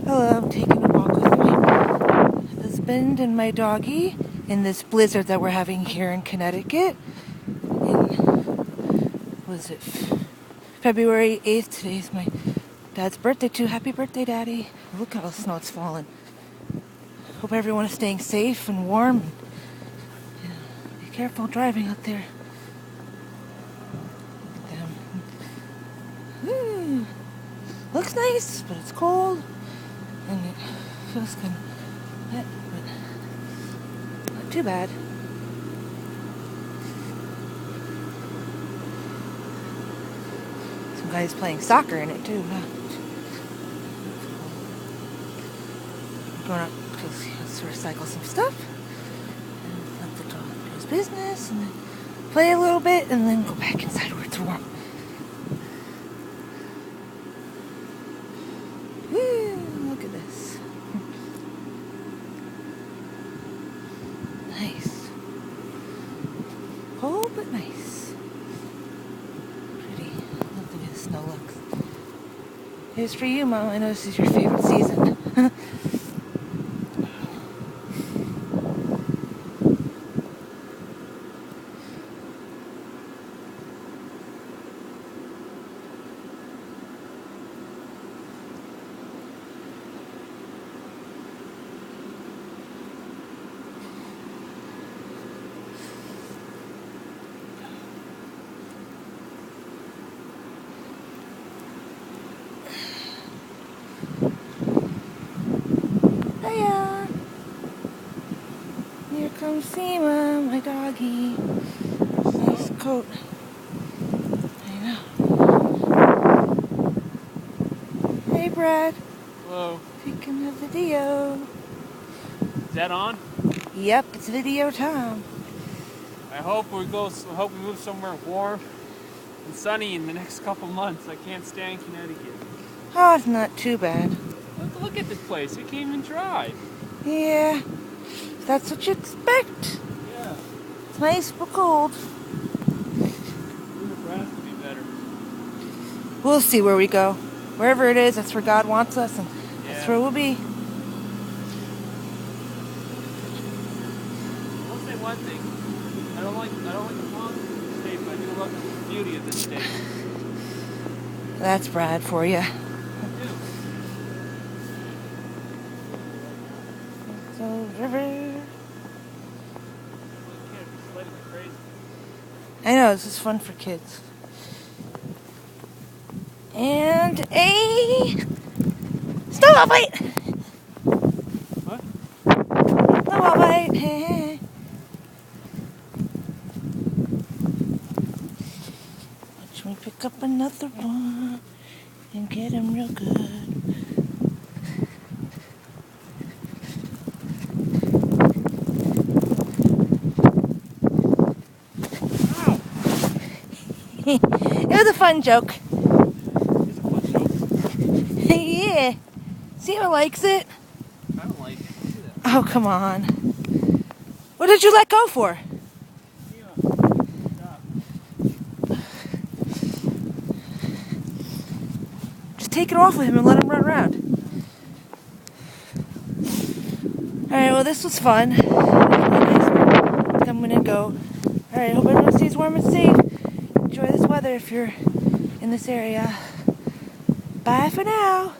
Hello, I'm taking a walk with my husband and my doggie in this blizzard that we're having here in Connecticut. Was it February 8th? Today's my dad's birthday too. Happy birthday, Daddy. Look how the snow it's falling. Hope everyone is staying safe and warm. Be careful driving out there. Woo. Looks nice, but it's cold. And it feels kind of wet, but not too bad. Some guys playing soccer in it too. Going up because he has to recycle some stuff and let the dog do his business and then play a little bit and then go back inside where it's warm. Look at this. Nice. Cold but nice. Pretty. Love the way the snow looks. Here's for you, Mom. I know this is your favorite season. Hiya! Here comes Seema, my doggie. Nice coat. I know. Hey, Brad. Hello. Taking a video. Is that on? Yep, it's video time. I hope we move somewhere warm and sunny in the next couple months. I can't stand Connecticut. Oh, it's not too bad. Look at this place. It can't even drive. Yeah, that's what you expect. Yeah. It's nice but cold. Nebraska would be better. We'll see where we go. Wherever it is, that's where God wants us, and that's where we'll be. I'll say one thing. I don't like the politics of the state, but I do love the beauty of this state. That's Brad for you. So, river. I know, this is fun for kids. And a snowball fight! What? Snowball fight! Watch me pick up another one and get him real good. It was a fun joke. It's a fun joke. Yeah. Seema likes it. I don't like it. Look at that. Oh, come on. What did you let go for? Stop. Just take it off with him and let him run around. Alright, well, this was fun. Come in and go. Alright, hope everyone stays warm and safe. Enjoy this weather if you're in this area. Bye for now.